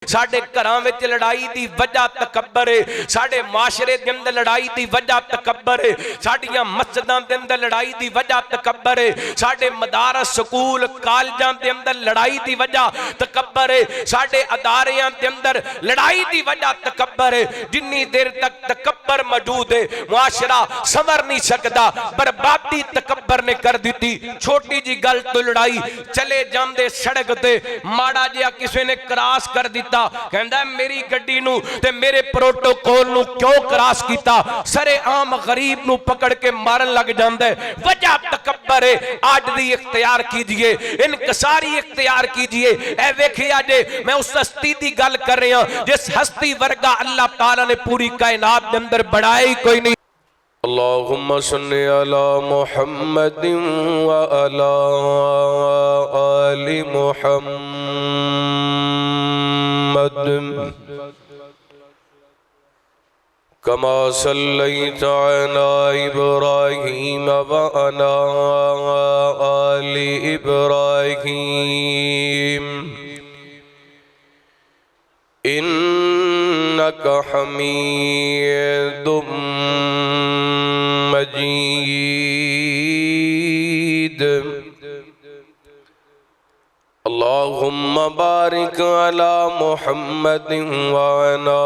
साडे घरां विच लड़ाई दी वजह तकब्बर है, साडे माशरे दे अंदर लड़ाई दी वजह तकब्बर है, साडियां मस्जिदां दे अंदर लड़ाई दी वजह तकब्बर है, साडे मदारस स्कूल कॉलेजां दे अंदर लड़ाई दी वजह तकब्बर है, साडे अदारियां दे अंदर लड़ाई दी वजह तकब्बर है। जिन्नी देर तक तकब्बर मौजूद है मुआशरा संवर नहीं सकता। बर्बादी तकब्बर ने कर दी। छोटी जी गल तो लड़ाई, चले जांदे सड़क ते माड़ा जिहा किसी ने क्रॉस कर दिता, कहंदा मेरी गड्डी नू ते मेरे प्रोटोकॉल नू क्यों क्रॉस किया, सरे आम गरीब नू पकड़ के मारन लग जांदा है। वजह तकब्बर है। आजदी इख्तियार कीजिए, इनकसारी इख्तियार कीजिए। ए वेखिया जे मैं उस हस्ती दी गल कर रहा जिस हस्ती वर्गा अल्लाह ताला ने पूरी कायनात के अंदर बनाया ही कोई नहीं। अल्लाहुम्मा सल्ली अला मुहम्मदिन व अला आलि मुहम्मद कमा सल्लैता अला इब्राहीम व अला आलि इब्राहीम इन्नका हमीदुम मजीद। अल्लाहुम्मा बारिक अला मुहम्मदिन व अला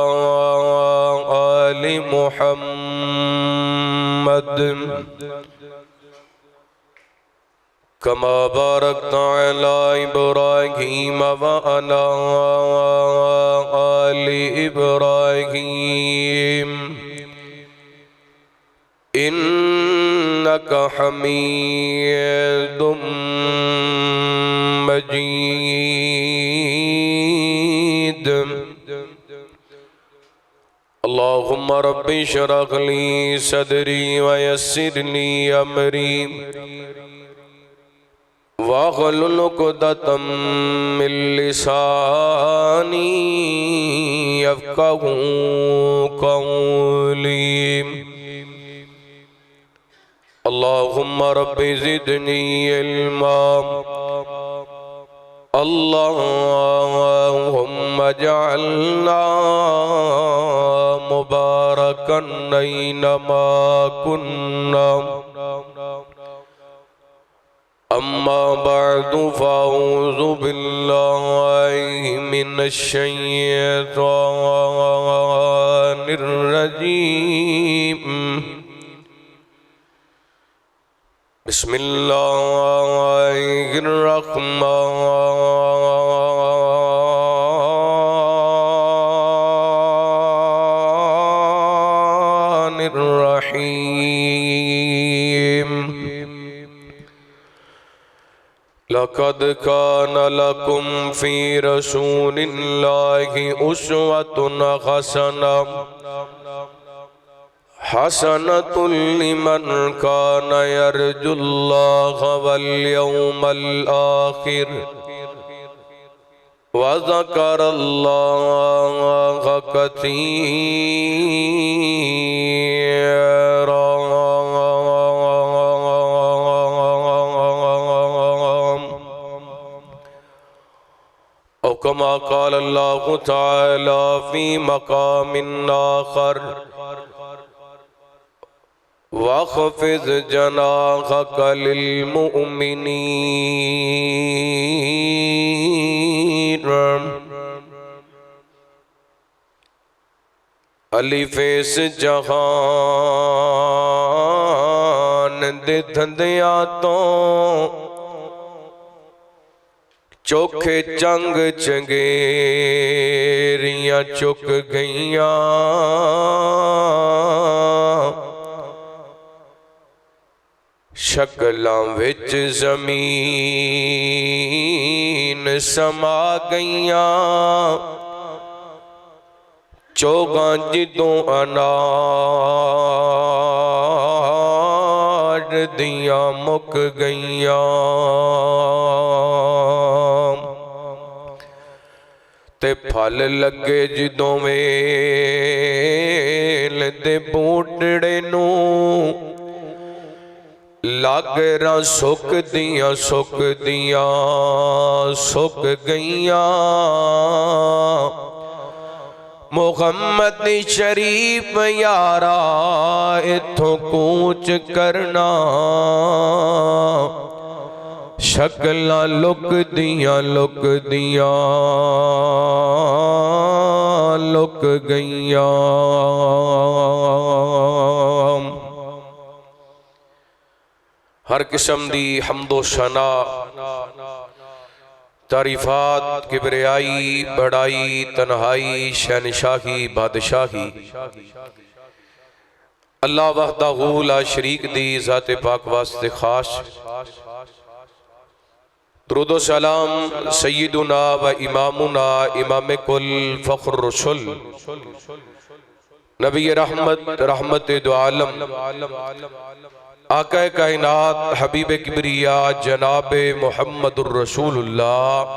आलि मुहम्मद कमा बारकता अला इब्राहीम व अला आलि इब्राहीम इन्नका हमीदुम मजीद। अल्लाहुम्मा रब्बि इश्रह ली सदरी व यस्सिर ली अमरी वाहलुल उक़दतम मिन लिसानी यफ़क़हू क़ौली। अल्लाहुम्मा रब्बि ज़िदनी इल्मा। अल्लाहुम्मा जअलना मुबारकन ऐनमा कुन्ना। अम्मा बअदु फ़अऊज़ु बिल्लाहि मिनश शैतानिर रजीम। बिस्मिल्लाहिर रहमानिर रहीम। लक़द कान लकुम फ़ी रसूलिल्लाहि उस्वतुन हसनतुल लिमन कान यरजुल्लाह वल यौमल आखिर व ज़करल्लाह कसीरा। कमा क़ाल अल्लाहु तआला फ़ी मक़ामिन आख़र वख़्फ़िज़ जनाहक लिल मुअमिनीन। अलिफ़ेस जहान दे धंधिया तो चोखे चंग चंगेरियां चुक गईयां। शकलां विच ज़मीन समा गईयां। चोगां जिदों अनाज दियां मुक गईयां। ते फल लगे जिदों वेल दे बूटड़े नू लागरां सुक दियां सुक गईयां। मुहम्मद शरीफ यारा इथों कूच करना, शक्लां लुक दियां लुक गईयां। हर किस्म दी हम्दो सना, तारीफात, किबरियाई, बड़ाई, तन्हाई, शहनशाही, बादशाही अल्लाह वहदहू ला शरीक दी ज़ाते पाक वास्ते खास। दुरूद सलाम सय्यदुना व इमामुना इमाम कुल फ़ख्र रसूल नबी रहमत रहमत दो आलम आका कायनात हबीब किबरिया जनाब मुहम्मदुर रसूलुल्लाह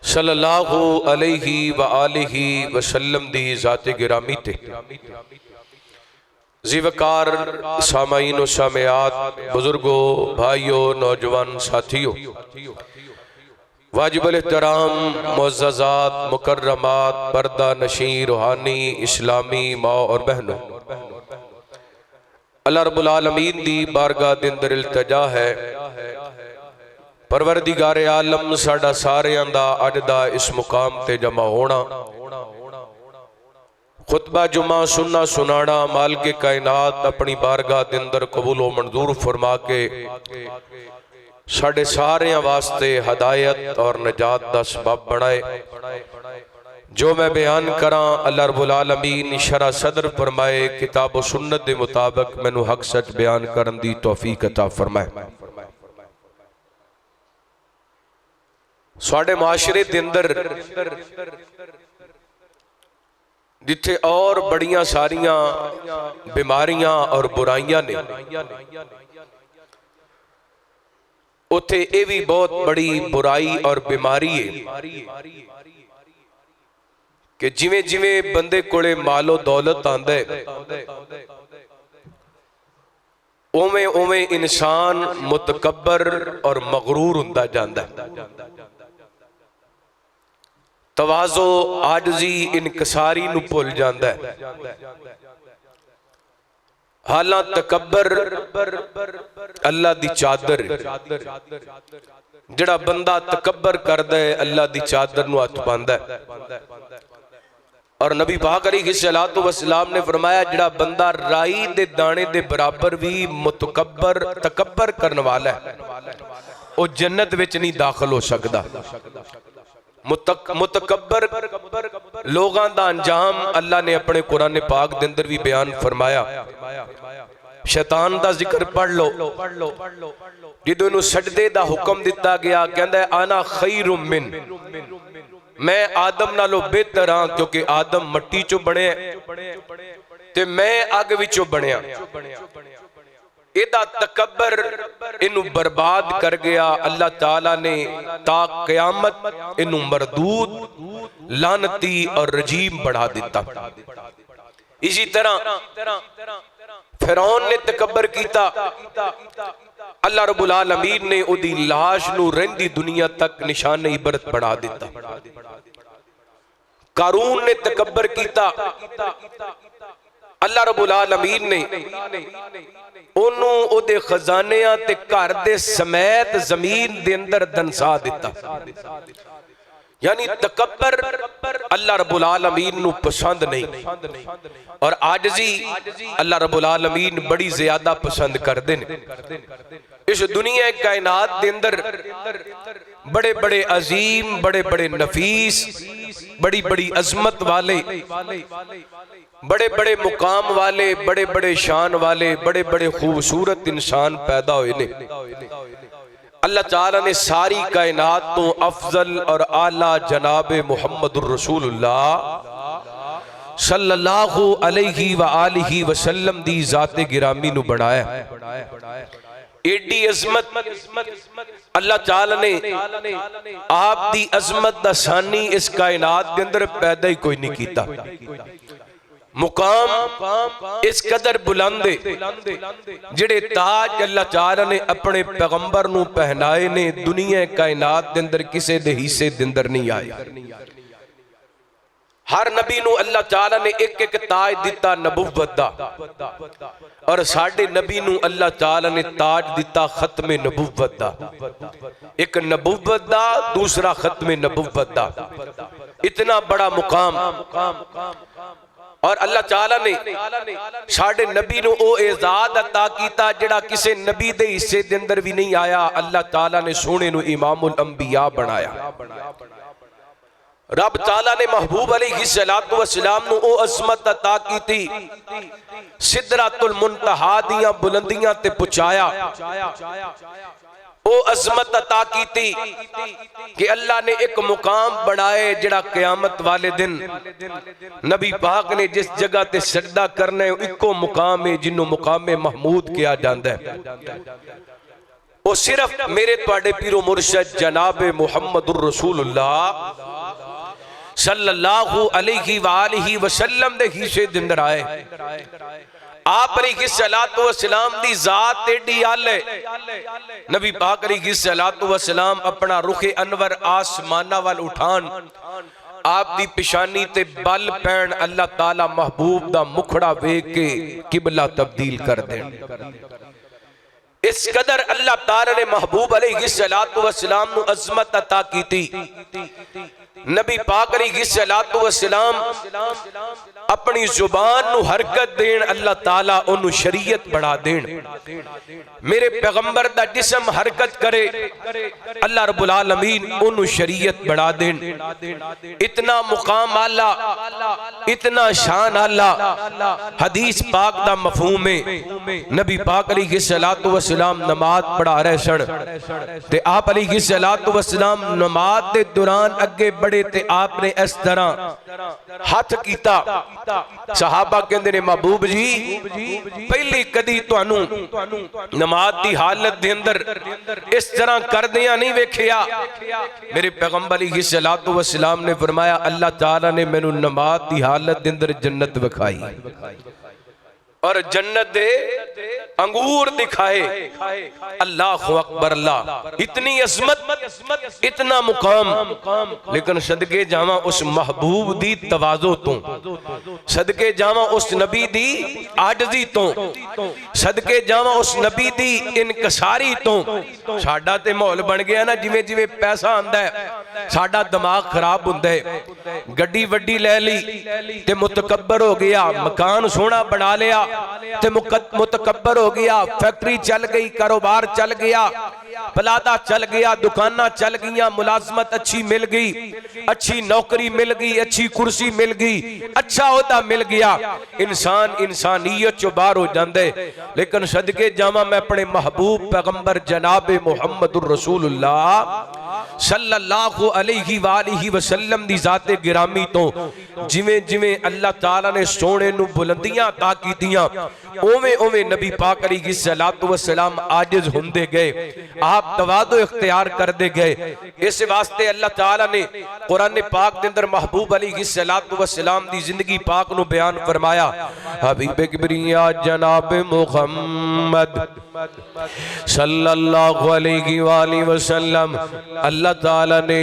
सल्लल्लाहु अलैहि व आलिहि वसल्लम दी ज़ाते गिरामी ते ज़िवकार सामाईन व सामियात, बुजुर्गों, भाइयों, नौजवान साथियों, वाजिबुल एहतराम मुअज़्ज़ज़ात, मुकर्रमात, पर्दा नशीं रूहानी इस्लामी माँ और बहनों, अल्लाह रब्बुल आलमीन दी बारगाह दे अंदर इल्तिजा है, परवरदिगार आलम साडा सारियां दा अज दा इस मुकाम ते जमा होना, खुतबा जुमा सुनना सुनाना माल के कायनात अपनी बारगाह दे अंदर कबूल व मंजूर फरमा के साडे सारियां वास्ते हदायत और नजात दा सबब बनाए। जो मैं बयान करा अल्लाह रब्बुल आलमीन शरा सदर फरमाए, किताब व सुन्नत के मुताबिक मैनू हक सच बयान करन दी तौफीक अता फरमाए। साडे माशरे दे अंदर जिथे और बड़ियां सारियां बीमारियां और बुराइयां ने, उथे ये भी बहुत बड़ी बुराई और बीमारी है कि जिवें जिवें बंदे कोले मालो दौलत आंदा है उवें उवें इंसान मुतकब्बर और मगरूर हुंदा जांदा है। तवाज़ो, आजजी, इनकसारी नू भुल जांदा है। हालां तकब्बर अल्लाह दी चादर, जिहड़ा बंदा तकब्बर करदा है अल्लाह दी चादर नू हथ पांदा है। और नबी पाक अलैहिस्सलातु वस्सलाम ने फरमाया, जिहड़ा बंदा राई दे दाने दे बराबर भी मुतकब्बर तकब्बर करने वाला है वो जन्नत विच नहीं दाखिल हो सकदा। मुतकब्बर लोगां दा अंजाम अल्लाह ने अपने कुरान पाक दे अंदर भी बयान फरमाया। शैतान दा जिक्र पढ़ लो, जिदों नू सजदे दा हुक्म दिता गया, कहंदा आना खैरुम मिन, मैं आदम नालों बेहतर हां क्योंकि आदम मट्टी चों बने ते मैं अग विचों बनया। इहदा तकब्बर इनू बर्बाद कर गया। अल्लाह ताला ने ता क़यामत इनू मरदूद, लानती और रजीम बढ़ा दिता। इसी तरह फिरौन ने तकब्बर कीता, अल्लाह रब्बुल आलमीन ने उदी लाश नू रहिंदी दुनिया तक निशान इबरत बना दिता। कारून ने तकब्बर कीता, अल्लाह रब्बुल आलमीन ने ओनू ओदे खजानियां ते घर दे समेत जमीन दे अंदर दनसा दिता। यानी तकब्बर अल्लाह रब्बुल आलमीन नू पसंद नहीं, और आजजी अल्लाह रब्बुल आलमीन बड़ी ज्यादा पसंद करदे ने। इस दुनिया कायनात दे अंदर बड़े बड़े अजीम, बड़े बड़े नफीस, बड़ी बड़ी अजमत वाले, बड़े बड़े मुकाम वाले, बड़े बड़े शान वाले, बड़े बड़े खूबसूरत इंसान पैदा हुए ने। अल्लाह ताला ने सारी कायनात तो अफजल और आला जनाब मुहम्मदुर रसूलुल्लाह सल्लल्लाहु अलैहि व आलिहि वसल्लम दी जाते गिरामी नू बनाया। एडी अजमत अल्लाह ताला ने आप दी अजमत दा सानी इस कायनात के अंदर पैदा ही कोई नहीं कीता। मुकाम इस कदर बुलंद जिहड़े ताज अल्लाह ताला ने अपने पैगंबर नू पहनाए ने, दुनिया कायनात दे अंदर किसे दे हिस्से दे अंदर नहीं आए। हर नबी नू अल्लाह ताला ने एक एक ताज दिता नबुव्वत दा, और साडे नबी नू अल्लाह ताला ने ताज दिता खत्मे नबुव्वत दा। एक नबुव्वत दा, दूसरा खत्मे नबुव्वत दा। इतना बड़ा मुकाम। और अल्लाह ताला ने साडे नबी नू ओ एजाद अता कीता जिहड़ा किसी नबी दे हिस्से दे अंदर भी नहीं आया। अल्लाह ताला ने सोने नू इमामुल अंबिया बनाया। रब ताला ने महबूब अलैहिस्सलातु वस्सलाम नू ओ अज़मत अता कीती, सिदरतुल मुंतहा दियां बुलंदियां ते पहुंचाया। ओ अज़मत अता कीती कि अल्लाह ने एक मुकाम बनाए जिहड़ा क़यामत वाले दिन नबी पाक ने जिस जगह ते सजदा करना है इको मुकाम है जिन्हों मुकामे महमूद किया जाता है। वो सिर्फ मेरे तुहाडे पीरो मुर्शद जनाबे मुहम्मदुर रसूलुल्लाह सल्लल्लाहु अलैहि वालिहि वसल्लम दे हिस्से दे अंदर आए। आप अलैहिस्सलातु वस्सलाम दी जात एडी आले, नबी पाक अलैहिस्सलातु वस्सलाम अपना रुखे अनवर आसमाना वाल उठान, आप दी पिशानी ते बल पैन, अल्लाह ताला महबूब दा मुखड़ा वेख के किबला तब्दील कर देन। इस कदर अल्लाह ताला ने महबूब अलैहिस्सलातु वस्सलाम नू अज़मत अता कीती। नबी पाक अलैहिस्सलातु वस्सलाम अपनी जुबान नू हरकत देन, अल्लाह ताला ओनू शरीयत बना देन। मेरे पैगंबर दा जिस्म हरकत करे, अल्लाह रब्बुल आलमीन ओनू शरीयत बना देन। इतना मुकाम आला, इतना शान आला। हदीस पाक दा मफहूम है, नबी पाक अलैहिस्सलातु वस्सलाम नमाज पढ़ा रहे सन ते आप अलैहिस्सलातु वस्सलाम नमाज दे दौरान अगे बढ़े ते आपने इस तरह हाथ कीता। सहाबा कहंदे ने महबूब जी पहली कदी तुहानू नमाज दी हालत दे अंदर इस तरह करदियां नहीं वेखिया। मेरे पैगंबर अलैहिस्सलातु वस्सलाम ने फरमाया अल्लाह ताला ने मैनू नमाज दी हालत दे अंदर जन्नत विखाई और जन्नत दे अंगूर दिखाए। अल्लाहु अकबर अल्लाह, इतनी अज़मत, इतना मुकाम। लेकिन सदके जावा उस महबूब दी तवाज़ो तो, सदके जावा उस नबी दी आजजी तो, सदके जावा उस नबी दी इनकसारी तो। साडा ते माहौल बन गया ना जिवें जिवें पैसा आंदा है साडा दिमाग खराब हुंदा है। गड्डी वड्डी ले ली ते मुतकब्बर हो गया, मकान सोहना बना लिया ते मुतकब्बर हो गया, फैक्ट्री चल गई, कारोबार चल गया, पलादा चल गया, दुकाना चल गई, मुलाजमत अच्छी मिल गई, अच्छी नौकरी मिल गई, अच्छी कुर्सी मिल गई, अच्छा ओहदा मिल गया। इंसान इंसानियत चो बाहर हो जांदे। लेकिन सदके जावा मैं अपने महबूब पैगंबर जनाबे मुहम्मदुर रसूलुल्लाह सल्लल्लाहु अलैहि वालिहि वसल्लम दी जाते गिरामी तो जिवें जिवें अल्लाह ताला ने सोने नू बुलंदियां अता कीतियां, ओवें ओवें नबी पाक अलैहिस्सलातु वस्सलाम आजिज हुंदे गए, आप तवादु इख्तियार करते गए। इस वास्ते अल्लाह ताला ने कुरान पाक के अंदर महबूब अलैहिस्सलातु वस्सलाम दी जिंदगी पाक नू बयान फरमाया। हबीब किबरिया जनाब मुहम्मद सल्लल्लाहु अलैहि वसल्लम, अल्लाह ताला ने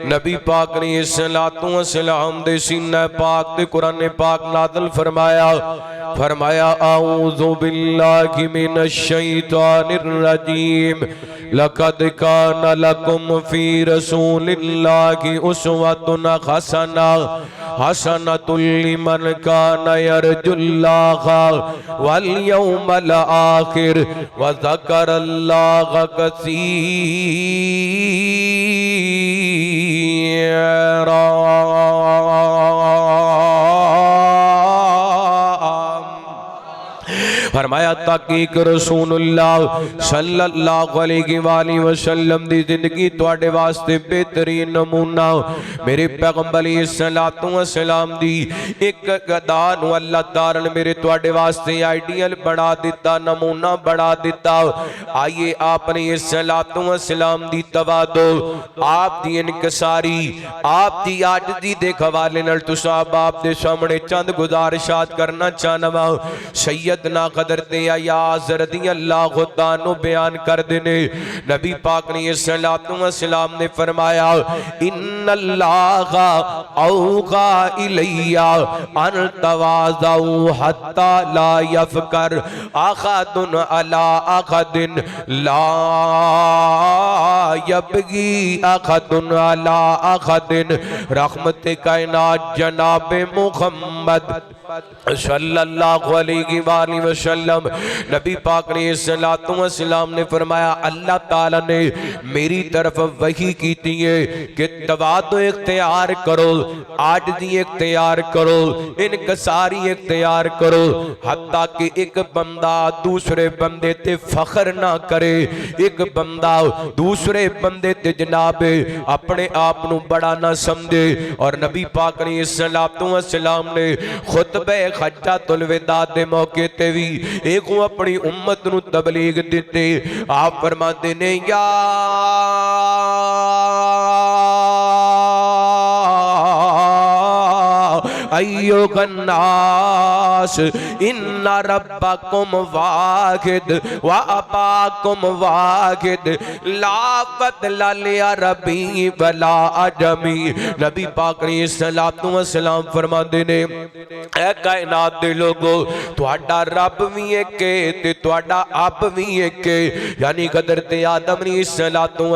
नबी पाक ने सलातो सलाम दे सीना पाक ते कुरान पाक नाज़िल फरमाया। फरमाया आऊज़ु बिल्लाहि मिनश शैतानिर रजीम, लक़द काना लकुम फी रसूलिल्लाहि उस्वतुन हसना, हसनतुल लिमन काना यरजुल्लाह वल यौमल आखिर व ज़करल्लाह कसीरा। फरमाया ताकीक रसूलुल्लाह सल्लल्लाहु अलैहि वसल्लम दी जिंदगी तुहाडे वास्ते बेहतरीन नमूना। मेरे पैगंबर अलैहिस्सलातु वस्सलाम दी एक अदा नूं अल्लाह ताला ने मेरे तुहाडे वास्ते आइडियल बना दिता, नमूना बना दिता। आइए आपने अलैहिस्सलातु वस्सलाम दी तवादो, आप दी इनकसारी, आप दी आजिज़ी दे हवाले नाल तुसां आप दे सामने चंद गुजारिशात करना चाहना वा। सैयदना हजरत अयाज रज़ियल्लाहु ताला बयान करते ने नबी पाक ने सलाम ने फरमाया इन्नल्लाह औगा इलैया अन तवाज़उ हत्ता ला यफ़कर अहदुन अला अहदिन ला यबगी अहदुन अला अहदिन रहमत कायनात जनाब मुहम्मद सल्लल्लाहु अलैहि वसल्लम नबी पाक ने सलाम ने फरमाया अल्लाह ताला ने मेरी तरफ वही की है कि तवादु इख्तियार करो, आजिज़ी इख्तियार करो, इनकसारी इख्तियार करो, हत्ता कि एक बंदा दूसरे बंदे ते फख्र ना करे, एक बंदा दूसरे बंदे ते जनाब अपने आप नू बड़ा ना समझे। और नबी पाक ने सलाम ने खुतबे हज्जातुल विदा दे मौके ते भी एक अपनी उम्मत नू तबलीग दिते। आप फरमाते ने या अय्युहन्नास इन्ना रब्बकुम वाहिद व अबाकुम वाहिद ला बदला लिअरबी वला अजमी। नबी पाक ने सलाम फरमाते ने ऐ कायनात दे लोगो तुहाडा रब भी एक है ते तुहाडा आप भी एक है, यानी हज़रत आदम ने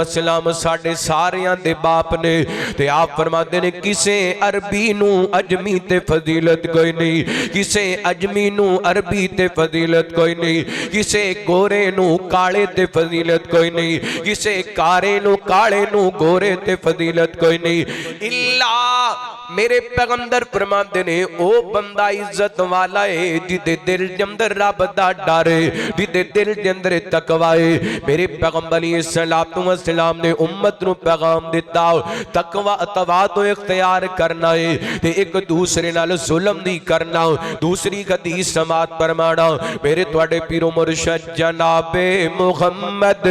सलाम साडे सारियां दे बाप ने। ते आप फरमाते ने किसे अरबी नू अजमी ते फजीलत कोई नहीं, किसे अजमी नू अरबी ते फजीलत कोई नहीं, किसे गोरे नू काले ते फजीलत कोई नहीं, किसे कारे नू काले नू गोरे ते फजीलत कोई नहीं। इल्ला मेरे पैगंबर फरमाते ने ओ बंदा इज्जत वाला है जिदे दिल दे अंदर रब दा डर है, जिदे दिल दे अंदर तकवा है। मेरे पैगंबर सलाम ने उम्मत नू पैगाम दिता तकवा तवादु इख्तियार करना है ते एक दूसरे नाल जुल्म नहीं करना। दूसरी हदीस समात फरमाना मेरे तुहाडे पीरो मुर्शिद जनाबे मुहम्मद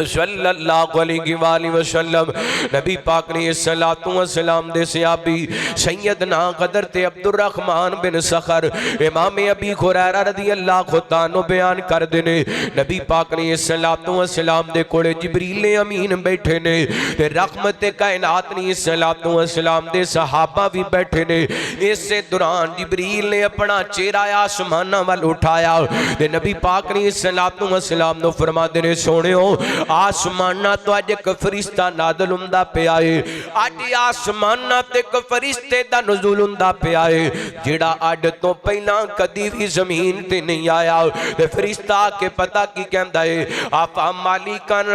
सल्लल्लाहु अलैहि वसल्लम नबी पाक ने सलाम दे सैयदना हज़रत अब्दुर रहमान बिन सखर इमाम अबी हुरैरा रज़ियल्लाहु ताला बयान करदे ने नबी पाक ने सलाम दे कोले जिब्रील अमीन बैठे ने ते रहमत कायनात ने सलाम दे सहाबा भी बैठे ने। इसे दौरान जिब्रील ने अपना चेहरा आसमान वाल उठाया ते नबी पाक ने सलाम नु फरमाते ने सोनियो आसमाना तो अज एक फरिश्ता नाज़िल हुंदा पिया है, अज आसमाना ते एक फरिश्ते दा नुज़ूल हुंदा पिया है जिहड़ा अज तो पहला कदी भी जमीन ते नहीं आया। ते फरिश्ता के पता की कहंदा है आपा मालिकन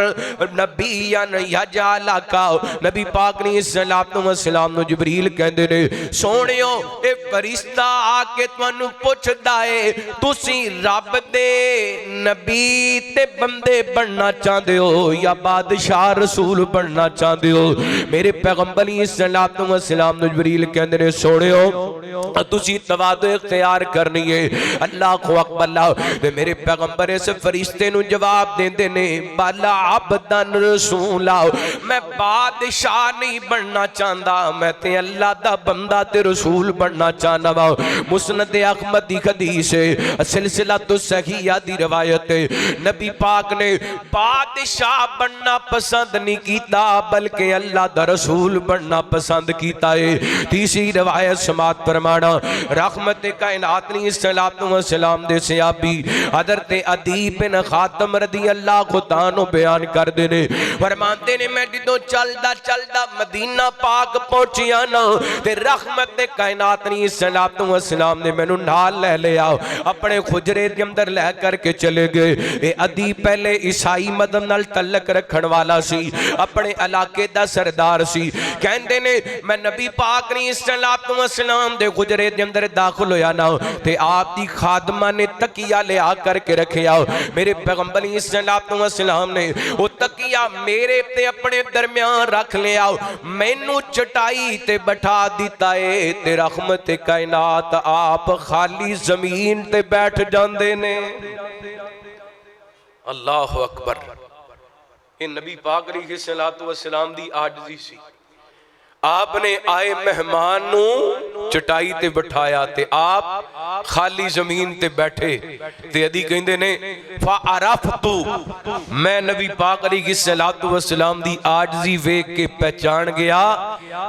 नबियन यजालका। नबी पाक ने सलाम नु जिब्रील कहंदे ने सोहणियो ए फरिश्ता आके तुहानू पुछदा है तुसी रब दे नबी ते बंदे बनना चाहते हो या बादशाह रसूल बनना चाहते हो। मेरे पैगंबर सलाम जिब्रील कहंदे ने सोहणियो तुसी तवादु इख्तियार करनी है अल्लाह अकबर। ते मेरे पैगंबर इस फरिश्ते नु जवाब देंदे ने बाला अबदन रसूला मैं बादशाह नहीं बनना चाहता, मैं ते अल्लाह दा बंदा ते रसूल बनना चाहना वा। मुस्नद अहमद दी हदीस है सिलसिला तो सहीहा दी रिवायत है नबी पाक ने बादशाह बनना पसंद नहीं कीता बल्कि अल्लाह दा रसूल बनना पसंद कीता है। तीसरी रिवायत समात फरमाना रहमत कायनात ने सलाम दे सहाबी हज़रत अदी बिन खातम रज़ियल्लाहु ताला बयान करदे ने फरमाते ने मैं जदों चलदा चलदा मदीना पाक पहुंचिया ना ते रहमत कायनात ने सलाम ने मैनू नाल ले लिया अपने खुजरे के अंदर लै करके चले गए। ये अदी पहले ईसाई मदम नाल तलक रखण वाला सी, अपने इलाके दा सरदार सी। कहंदे ने मैं नबी पाक ने सलाम दे गुजरे दे अंदर दाखिल होया ना ते आप दी खादमा ने तकिया लिया करके रखिया। मेरे पैगंबर सलाम ने वो तकिया मेरे ते अपने दरमियान रख लिया, मैनू चटाई ते बैठा दिता है ते रहमत कायनात आप खाली जमीन ते बैठ जांदे ने। अल्लाह अकबर। ये नबी पाक अलैहिस्सलाम दी आजिज़ी सी। आपने आए मेहमान नू चटाई ते बिठाया ते आप खाली जमीन ते बैठे ते अदी कहंदे ने फ़अरफ़तु मैं नबी पाक अलैहिस्सलातु वस्सलाम दी आजजी वेख के पहचान गया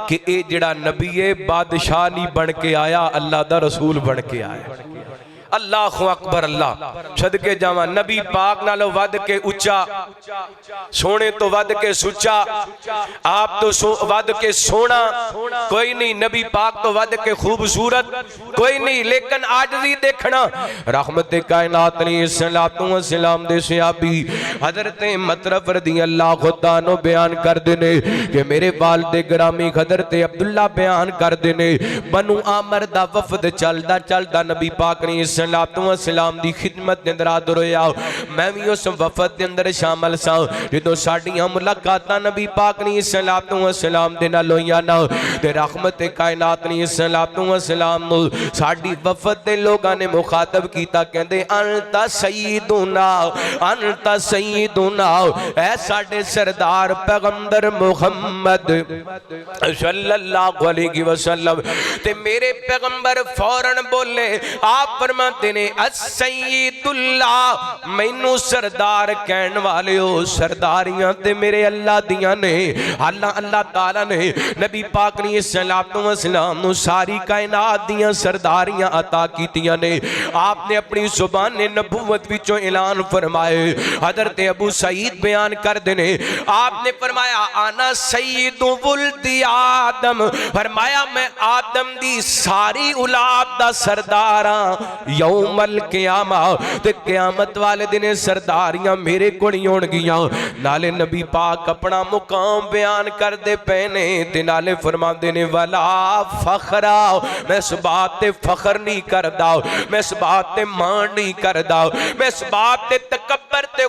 कि ये जिहड़ा नबी है बादशाह नहीं बन के आया, अल्लाह दा रसूल बन के आया। अल्लाहु अकबर। अल्लाह सदके जावा नबी पाक नालों वध के उच्चा, सोने तो वध के सुच्चा, आप तो वध के सोना कोई नहीं, नबी पाक तो वध के खूबसूरत कोई नहीं। लेकिन आजजी देखना रहमत कायनात अलैहिस्सलातु वस्सलाम दे सहाबी हजरत मतरफ रज़ियल्लाहु ताला बयान कर देने कि मेरे वालिद गिरामी हजरत अब्दुल्ला बयान कर देने बनु आमर दा वफद चलदा चलदा नबी पाक ने सलाम दी खिदमत दे अंदर हाज़िर होया। मैं भी उस वफद दे अंदर शामिल सा जो साडियां मुलाकातां नबी पाक ने सलाम दे नाल होईयां ना ते रहमत कायनात ने सलाम साडी वफद दे लोगां ने मुखातब कीता, कहंदे अंता सय्यदुना अंता सय्यदुना, ऐ साडे सरदार पैगंबर मुहम्मद सल्लल्लाहु अलैहि वसल्लम। ते मेरे पैगंबर फौरन बोले, आप फरमाते ने अस्सय्यिदुल्लाह, मैनू सरदार कहन वाले हो, सरदारियां ते मेरे अल्लाह दियां ने। अल्लाह ताला ने नबी पाक ने सल्लल्लाहु अलैहि वसल्लम नू सारी कायनात दियां सरदारियां अता कीतियां ने। आपने अपनी जुबान ने नबूवत विचों ऐलान फरमाए। हजरत अबू सईद बयान कर देने, आपने फरमाया आना सय्यिदु वुल्दी आदम, फरमाया मैं आदम दी सारी औलाद दा सरदार हां। यौमल क़यामा, ते क़यामत वाले दिन सरदारियां मेरे कोल ही होणगियां। नाले नबी पाक अपना मुकाम बयान करदे पे ने ते नाले फरमांदे ने वला फखरा, मैं इस बात ते फखर नहीं करदा, मैं इस बात ते मान नहीं करदा, मैं इस बात ते तकब्बर ते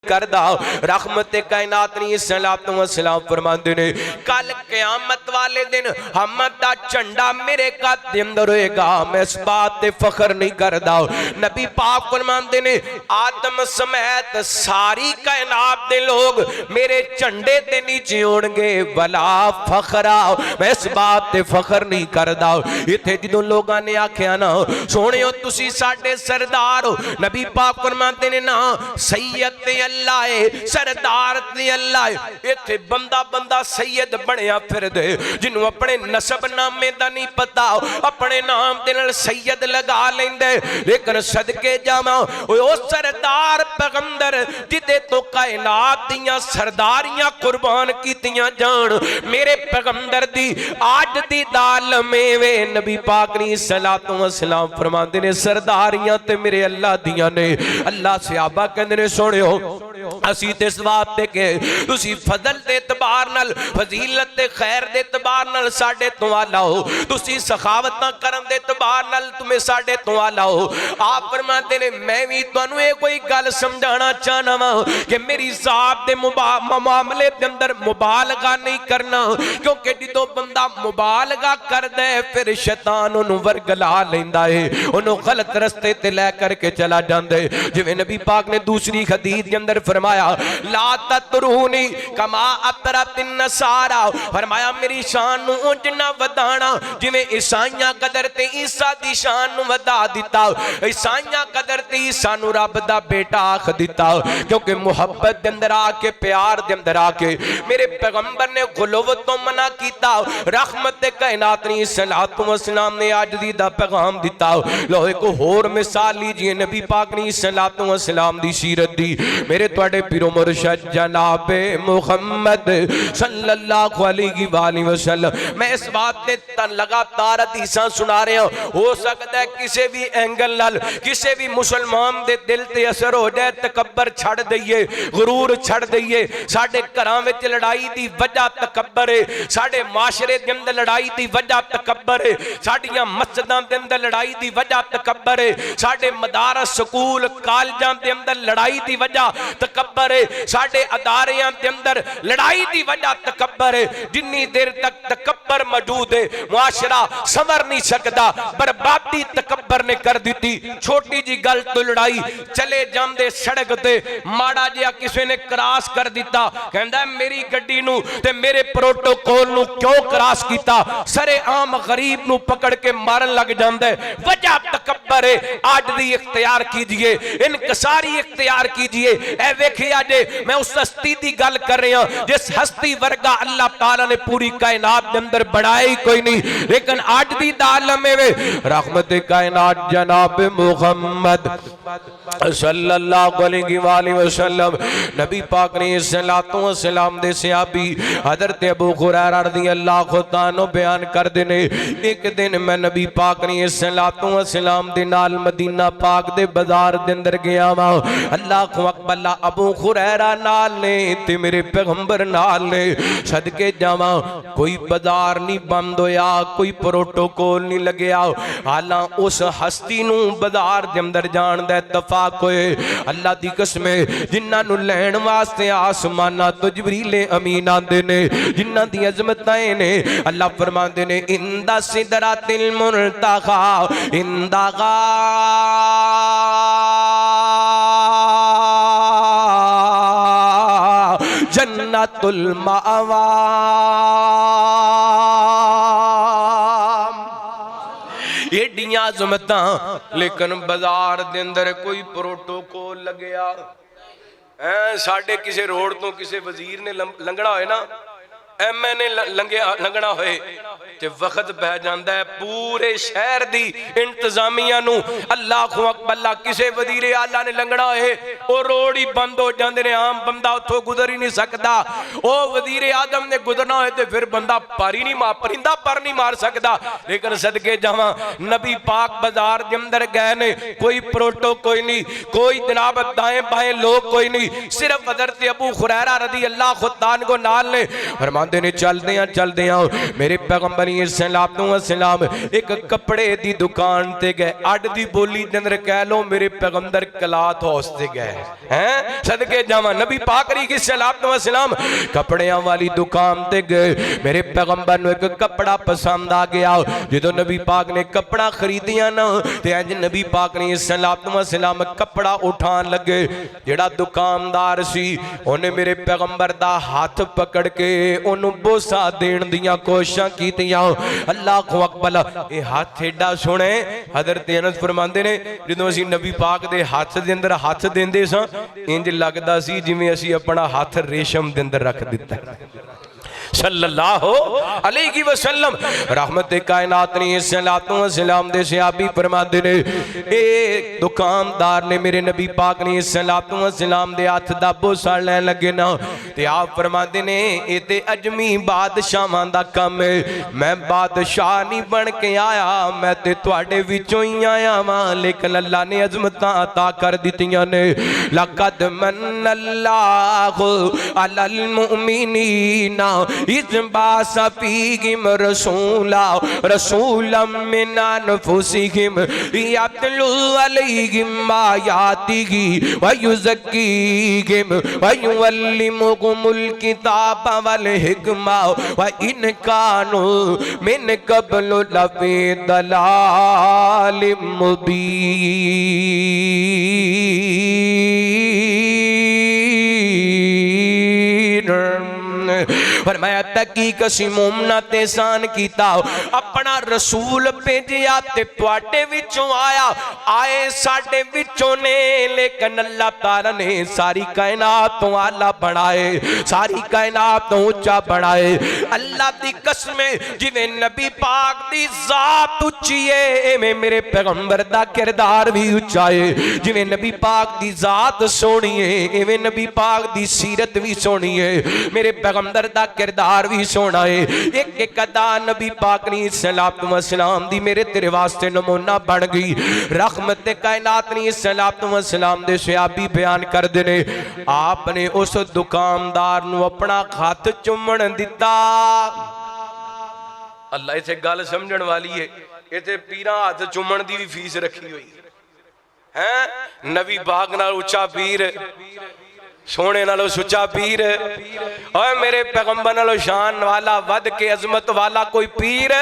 करदा। रहमत कायनात ने सलातो वसलाम फरमांदे ने कल क़यामत वाले दिन हमद दा झंडा मेरे कद दे अंदर होएगा, मैं इस बात ते फखर नहीं करदा। नबी पाक फरमांदे ने आदम समेत सारी कायनात दे लोग मेरे झंडे दे नीचे होणगे, वला फखरा, मैं इस बात ते फखर नहीं करदा। इथे जदों लोगां ने आखिया ना सोहणियो तुसी साडे सरदार हो, नबी पाक फरमांदे ने ना सैयद ते अल्लाह है, सरदार ते अल्लाह है। इथे बंदा बंदा सैयद बनया फिरदे, जिन्हों अपने नसब नामे दा नहीं पता, अपने नाम दे नाल सैयद लगा लेंदे। लेकिन सदके जावां ओ सरदार पैगंबर जिदे तो कायनात दियां सरदारियां कुर्बान कीतियां जान, मेरे पैगंबर दी आज दी दाल मेवे नबी पाक ने सलातो वसलाम फरमांदे ने सरदारियां ते मेरे अल्लाह दियां ने। अल्लाह सहाबा कहंदे ने सुनियो असी ते इस बात ते के तुसी फजल दे एतबार नाल, फजीलत ते खैर दे एतबार नाल साडे तो आला हो, तुसी सखावतां करन दे एतबार नाल तुमे साडे तो आला हो। आप फरमाते ने मैं भी तुहानू ये कोई गल समझाना चाहना वा कि मेरी जात दे मामले दे अंदर मुबालगा नहीं करना, क्योंकि जदों बंदा मुबालगा करदा है फिर शैतान ओनू वरगला लैंदा है, ओनू गलत रस्ते ते लै करके चला जांदा है। जिवें नबी पाक ने दूसरी हदीस के अंदर फरमाया ला ततरूनी कमा अतरतिन नसारा, फरमाया मेरी शान नू उंज ना वधाना जिवें ईसाइयां कदर ते ईसा दी शान नू वधा दिता। ईसाइयां कदर ते ईसा नू रब दा बेटा आख दिता, क्योंकि मुहब्बत दे अंदर आके प्यार दे अंदर आके मेरे पैगंबर ने गुलव तो मना कीता। रहमत कायनात ने सलातो वसलाम ने आज दी दा पैगाम दिता। लो एक होर मिसाल लीजिए नबी पाक ने सलातो वसलाम दी सीरत दी। मेरे तुहाडे पीरो मुर्शद जनाबे मुहम्मद सल्लल्लाहु अलैहि वसल्लम, मैं इस बात ते लगातार हदीसां सुना रहा हूं। हो सकता है किसी भी एंगल नाल किसी भी मुसलमान दे दिल ते असर हो जाए, तकब्बर छड़ दईए, गुरूर छड़ दईए। साडे घरां विच लड़ाई दी वजह तकब्बर है, साडे माशरे दे अंदर लड़ाई दी वजह तकब्बर है, साडियां मस्जिदां दे अंदर लड़ाई दी वजह तकब्बर है, साडे मदारस स्कूल कॉलेजां दे अंदर लड़ाई दी वजह तकब्बर है, साडे अदारियां दे अंदर लड़ाई दी वजह तकब्बर है। जिन्नी देर तक तकब्बर मौजूद है मुआशरा संवर नहीं सकता, बर्बादी तकब्बर ने कर दी। छोटी जी गल तो लड़ाई, चले जांदे सड़क ते माड़ा जिहा किसी ने क्रॉस कर दिता, कहंदा मेरी गड्डी नू ते मेरे प्रोटोकॉल नू क्यों क्रॉस कीता, सरे आम गरीब नू पकड़ के मारन लग जांदा है। वजह तकब्बर है। आजदी इख्तियार कीजिए, इनकसारी इख्तियार कीजिए। ए वेखिया जे मैं उस हस्ती दी गल कर रहा जिस हस्ती वर्गा अल्लाह ताला ने पूरी कायनात के अंदर बनाया ही कोई नहीं, लेकिन आज दी आलम में रहमत कायनात जनाब मुहम्मद सल्लल्लाहु अलैहि वसल्लम नबी पाक ने सलातो व सलाम दे सहाबी हजरत अबू हुरैरा रज़ियल्लाहु ताला बयान कर देने, एक दिन मैं नबी पाक ने सलातो व सलाम दे नाल मदीना पाक दे बाजार दे अंदर गया वा। अल्लाहु अकबर, अबू हुरैरा नाल ने ते मेरे पैगंबर नाल ने, सदके जावा कोई बाजार नहीं बंद होया, कोई प्रोटोकॉल नहीं लगया। हालां उस हस्ती नू बाजार दे अंदर जान दा इत्तफाक होए। अल्लाह दी कसम जिन्हां नू लैण वास्ते आसमानां तो जिबरील अमीन आंदे ने, जिन्हां दी अजमतां ने, अल्लाह फरमांदे ने इंदा सिदरातिल मुंतहा इंदा जन्नतुल मावा। एडियां अजमतां, लेकिन बाजार दे अंदर कोई प्रोटोकॉल लगया है। साडे किसी रोड तो किसी वजीर ने लंघना होए ना, MN लंघना होए ते वक्त पै जांदा है पूरे शहर दी इंतजामिया नू। अल्लाहु अकबर, किसी वजीरे आला ने लंघना होए और रोड ही बंद हो जाते ने, आम बंदा उथों गुजर ही नहीं सकता। ओ वजीरे आदम ने गुजरना होए ते फिर बंदा परिंदा पर नहीं मार सकता। लेकिन सदके जावां नबी पाक बाजार के अंदर गए ने, कोई प्रोटोकॉल नहीं, कोई जनाब दाएं बाएं लोग कोई नहीं, सिर्फ हजरत अबू हुरैरा रज़ियल्लाहु ताला को नाल ने। फरमाते ने चलदे मेरे पैगंबर सलाम एक कपड़े दी दुकान ते गए। अड दी बोली दे अंदर कह लो मेरे पैगंबर क्लॉथ हाउस ते गए हैं। सदके जावां नबी पाक सलाम कपड़ियां वाली दुकान ते गए। मेरे पैगंबर नू एक कपड़ा पसंद आ गया। जो नबी पाक ने कपड़ा खरीदिया ना ते अज नबी पाक ने सलाम कपड़ा उठान लगे। जेड़ा दुकानदार सी उन्हें मेरे पैगंबर दा हाथ पकड़ के बोसा देन दियां कोशिशां कीतियां। अल्लाहु अकबर, ये हाथ एडा सोहना। हजरत अनस फरमांदे ने जदों असीं नबी पाक दे हाथ दे अंदर हाथ देंदे सां इंज लगदा सी जिवें असीं अपना हाथ रेशम दे अंदर रख दिता। सल्लल्लाहु अलैहि वसल्लम रहमत कायनात ने सलातो व सलाम दे सहाबी फरमाते ने, ए दुकानदार ने मेरे नबी पाक ने सलातो व सलाम दे हाथ दा बोसा लैन लगे ना ते आप फरमाते ने ए ते अजमी बादशाहां दा काम है। मैं बादशाह नहीं बन के आया, मैं ते तुहाडे विचों ही आया वां। लेकिन अल्लाह ने अजमतां अता कर दित्तियां ने। लक़द मन्नल्लाहु अलल मुमिनीना इज़ बासा फीहिम रसूलम मिन अनफुसिहिम यतलू अलैहिम आयातिही व युज़क्कीहिम व युअल्लिमुहुमुल किताब वल हिकमा व इन कानू मिन क़ब्लु लफ़ी दलालिम मुबीन। फरमाया तकी कसी मोमना ते सान कीता, अपना रसूल भेजिया ते तुहाडे विचों आया। आए साडे विचों ने, लेकिन अल्लाह ताला ने सारी कायनात तो आला बनाए, सारी कायनात तो ऊंचा बनाए। अल्लाह दी कसम जिवें नबी पाक दी जात उच्ची है एवें मेरे पैगंबर दा किरदार भी उच्चा है। जिवें नबी पाक दी जात सोहनी है एवें नबी पाक दी सीरत भी सोहनी है, मेरे पैगंबर दा किरदार भी सोना है। एक एक अदा नबी पाक ने सलाम दी मेरे तेरे वास्ते नमूना बन गई। रहमत कायनात ने सलाम दे सहाबी बयान कर देने, आपने उस दुकानदार नू अपना हाथ चुमन दिता। अल्लाह इसे गल समझण वाली है, इथे पीरा हाथ चुमन दी भी फीस रखी हुई है। नबी पाक नाल उच्चा पीर सोने नालों सुचा पीर और मेरे पैगंबर नालों शान वाला वध के अजमत वाला कोई पीर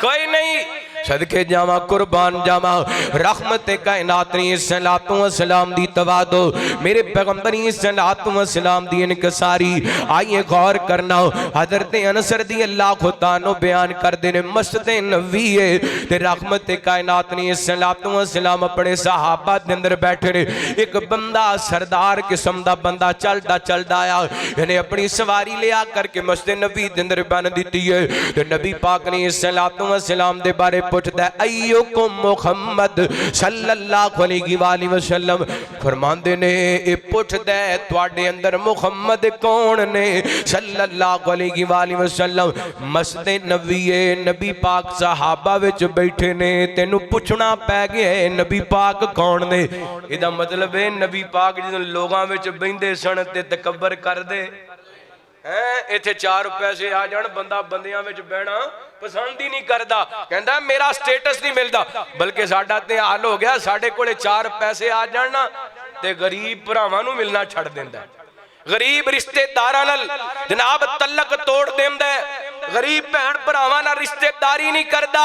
कोई नहीं। सदके जावा कुर्बान जावा रहमत कायनात ने सलातो व सलाम दी तवादो मेरे पैगंबर सलातो व सलाम दी इनकसारी। आइए गौर करना हजरत अनसर दी अल्लाह खुदा नो बयान करदे ने मस्जिद नबवी है ते रहमत कायनात ने सलातो व सलाम अपने सहाबा दे अंदर बैठे ने। एक बंदा सरदार किस्म दा बंदा चलदा चलदा आया, इन्हें अपनी सवारी लिया करके मस्जिद नबवी दे अंदर बन दी है। ते नबी पाक ने सलातो व सलाम दे बारे पुछदा अय्युकुम मुहम्मद सल्लल्लाहु अलैहि वसल्लम। फरमांदे ने ए पुछदा तुहाडे अंदर मुहम्मद कौन ने सल्लल्लाहु अलैहि वसल्लम। मस्जिद नबवी है, नबी पाक सहाबा विच बैठे ने, तेनू पुछना पै गया है नबी पाक कौन ने। इहदा मतलब है नबी पाक जदों लोगां विच बहिंदे सन ते तकब्बर करदे हैं। इत्थे 4 पैसे आ जाण बंदा बंदियां विच बहना पसंद ही नहीं करता, कहता मेरा स्टेटस नहीं मिलता। बल्कि साडा ते हाल हो गया, साडे कोले 4 पैसे आ जाण ना ते गरीब भरावां नूं मिलना छड़ दिंदा है। गरीब रिश्तेदारां नाल जनाब तलक तोड़ दिंदा है। गरीब भैन भरावां नाल रिश्तेदारी नहीं करता।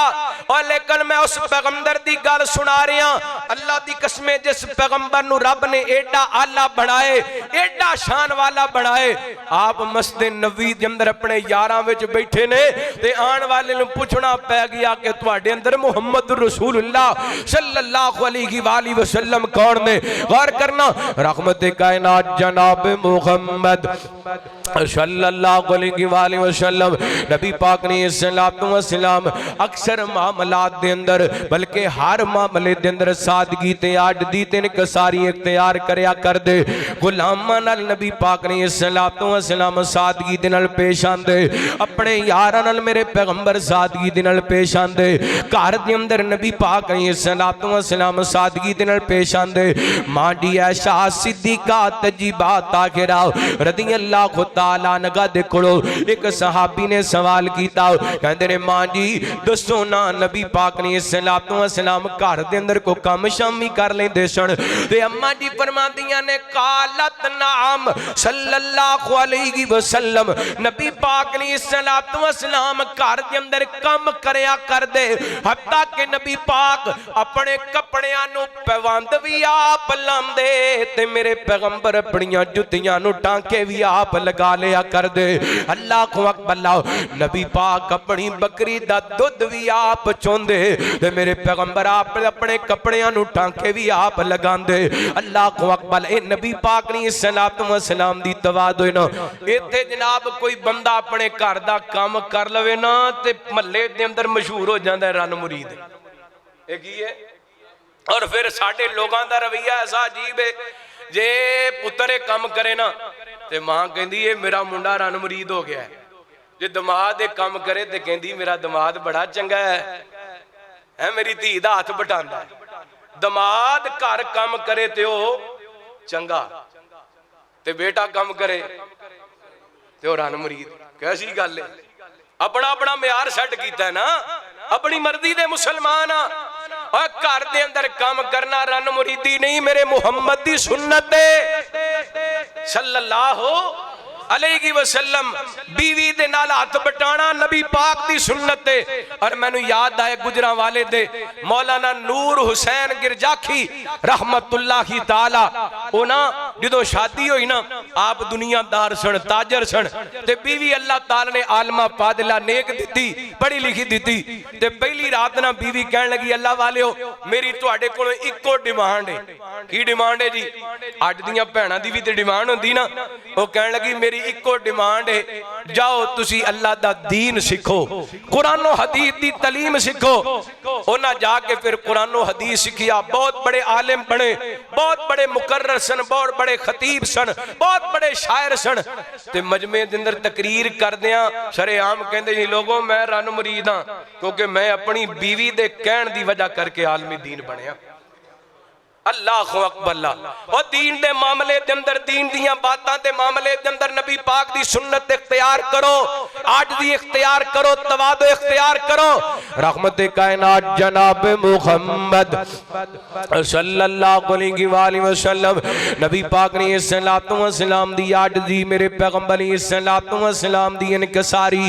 और लेकिन मैं उस पैगंबर दी गल सुना रहा, अल्लाह दी कसमें जिस पैगंबर नूं रब ने एडा आला बनाए, एडा शान वाला बनाए, आप मस्जिद नबवी दे अंदर अपने यारां विच बैठे ने ते आने वाले नूं पुछना पै गया कि तुहाडे अंदर मुहम्मद रसूलुल्लाह सल्लल्लाहु अलैहि वसल्लम कौन ने। गौर करना रहमत कायनात जनाब मुहम्मद सल्लल्लाहु अलैहि वसल्लम नबी पाक ने सलातो व सलाम अक्सर मामलात दे अंदर बल्कि हर मामले दे अंदर सादगी ते आददी ते इनकसारी इख्तियार करया कर दे। गुलामां नाल नबी पाक ने सलातो व सलाम सादगी दे नाल पेश आंदे, अपने यारां नाल मेरे पैगंबर सादगी दे नाल पेश आंदे, घर दे अंदर नबी पाक ने सलातो व सलाम सादगी दे नाल पेश आंदे। मां दी ऐशा सिद्दीका तजीबा ताहिरा रदियल्लाहु ताला अन्हा दे कोलों एक सहाबी ने सवाल किया, कहते ने मां जी दसो ना नबी पाक ने सलातो व सलाम घर दे अंदर को काम शामी कर लेंदे सन। ते अम्मा जी फरमांदियां ने कालत नाम सल्लल्लाहु अलैहि वसल्लम नबी पाक ने सलातो व सलाम घर दे अंदर काम करया कर दे, हत्ता कि नबी पाक अपने कपड़ियां नु पवंद भी आप लांदे ते मेरे पैगंबर अपनियां जुत्तियां नु टांके भी आप लगा लिया कर दे। अल्लाह अकबर नबी पाक अपनी बकरी दा दुध भी आप चोंदे ते मेरे पैगंबर आप अपने कपड़ियां नु टांके भी आप लगांदे। अल्लाह अकबर ए नबी पाक ने सलातो व सलाम दी तवादो ना। इत्थे जनाब कोई बंदा अपने घर दा काम कर लवे ना ते महल्ले दे अंदर मशहूर हो जांदा है रन मुरीद। ए की है? और फिर साडे लोगां दा रवैया ऐसा अजीब है, जे पुत्तर काम करे ना ते मां कहंदी है मेरा मुंडा रन मुरीद हो गया है। जे दमाद काम करे तो कहती मेरा दमाद बड़ा चंगा है, मेरी धी दा हाथ बटांदा है। दमाद घर काम करे तो चंगा ते बेटा काम करे तो रन मुरीद। कैसी गल है? अपना अपना म्यार सेट कीता है ना, अपनी मर्जी दे मुसलमान और घर दे अंदर काम करना रन मुरीदी नहीं, मेरे मुहम्मद दी सुन्नत है सल्लल्लाहु अलैहि वसल्लम। बीवी दे नाल हाथ बटाना नबी पाक दी सुन्नत है। और मैनू याद आए गुजरांवाले दे मौलाना नूर हुसैन गिरजाखी रहमतुल्लाहि ताला, ओ ना जदों शादी होई ना आप दुनियादार सन, ताजर सन ते बीवी अल्लाह ताला ने आलमा फादिला नेक दिती, पढ़ी लिखी दिती ते पहली रात ना बीवी कहन लगी अल्लाह वालिओ मेरी तुहाडे कोलों इक्को डिमांड है। की डिमांड है जी? अज दियां भैणां दी भी ते डिमांड हुंदी ना। ओ कहन लगी मेरी इक्को डिमांड है, जाओ तुसी अल्लाह दा दीन सीखो, कुरान और हदीस दी तालीम सीखो। उन्हें जाके फिर कुरान और हदीस सीखिया, बहुत बड़े आलिम बने, बहुत बड़े मुकर्रर सन, बहुत बड़े खतीब सन, बहुत बड़े शायर सन। ते मजमे दे अंदर तकरीर करदियां शरेआम कहंदे जी लोगों मैं रन मुरीद हां क्योंकि मैं अपनी बीवी दे कहण दी वजह करके आलमी दीन बनया। अल्लाह अकबर। और दीन दे मामले दे अंदर, दीन दियां बातां दे मामले दे अंदर नबी पाक दी सुन्नत इख्तियार करो, आजदी इख्तियार करो, तवादो इख्तियार करो। रहमत कायनात जनाब मुहम्मद सल्लल्लाहु अलैहि वसल्लम नबी पाक ने सल्लल्लाहु अलैहि वसल्लम दी आजदी, मेरे पैगंबर ने सल्लल्लाहु अलैहि वसल्लम दी इनकसारी,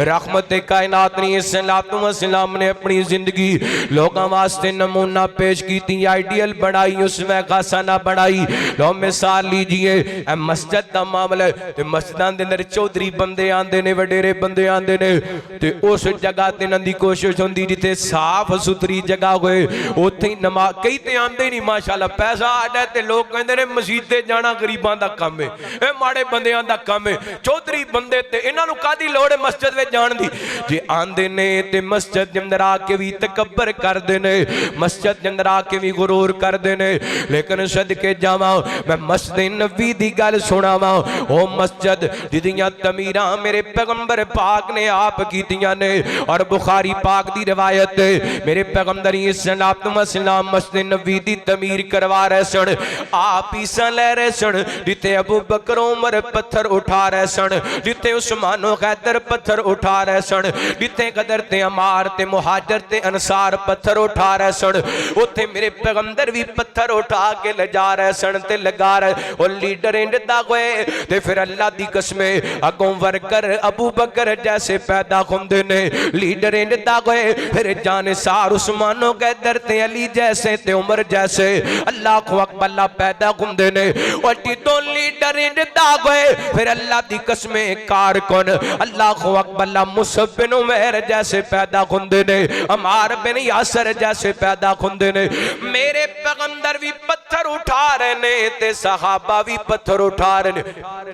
रहमत कायनात ने सल्लल्लाहु अलैहि वसल्लम ने अपनी जिंदगी लोगों वास्ते नमूना पेश की, आइडियल बनाई, उसमें खासा ना बनाई। लो मिसाल लीजिए मस्जिद का मामला, ते मस्जिदां दे अंदर चौधरी बंदे आंदे ने, वडेरे बंदे आंदे ने, ते उस जगह ते इन्हां दी कोशिश होंदी जिथे साफ सुथरी जगह होए, उत्थे ही नमाज। कई ते आंदे नहीं माशाअल्लाह, पैसा आडा ते लोग कहंदे ने मस्जिद ते जाना गरीबां दा काम है, ए माड़े बंदियां दा काम है। चौधरी बंदे ते इन्हां नूं कादी लोड़ है मस्जिद विच जाण दी? जे आंदे ने ते मस्जिद दे अंदर आके भी तकब्बर करदे ने, मस्जिद दे अंदर आके भी गुरूर करदे ने। लेकिन सदके जावां मैं मस्जिद नबी दी गल सुनावां, ओ मस्जिद जिदियां तमीरां मेरे पैगंबर पाक ने आप कीतियां ने। और बुखारी पाक दी रिवायत है, मेरे पैगंबर सल्लल्लाहु अलैहि वसल्लम मस्जिद नबी दी तमीर करवा रहे सन, आप ईसा ले रहे सन, जिथे अबू बकर उमर पत्थर उठा रहे सन, जिथे उस्मान हैदर पत्थर उठा रहे सन, जिथे कदर ते अमार ते मुहाजिर ते अंसार पत्थर उठा रहे सन, उथे मेरे पैगंबर भी पत्थर उठा के ले जा रहे सन ते लगा रहे। और लीडर इंदा होए ते फिर अल्लाह दी कसम अगों वर्कर अबू बकर जैसे पैदा होंदे ने, लीडर इंदा होए फिर जानिसार उस्मान हैदर ते अली जैसे ते उमर जैसे अल्लाह अकबर पैदा होंदे ने। और जिदों लीडर इंदा होए फिर अल्लाह दी कसम कारकुन अल्लाह अकबर मुसअब बिन उमैर जैसे पैदा होंदे ने, अमार बिन यासर जैसे पैदा होंदे ने। मेरे पैगंबर भी पत्थर उठा रहे ने ते सहाबा भी पत्थर उठा रहे ने।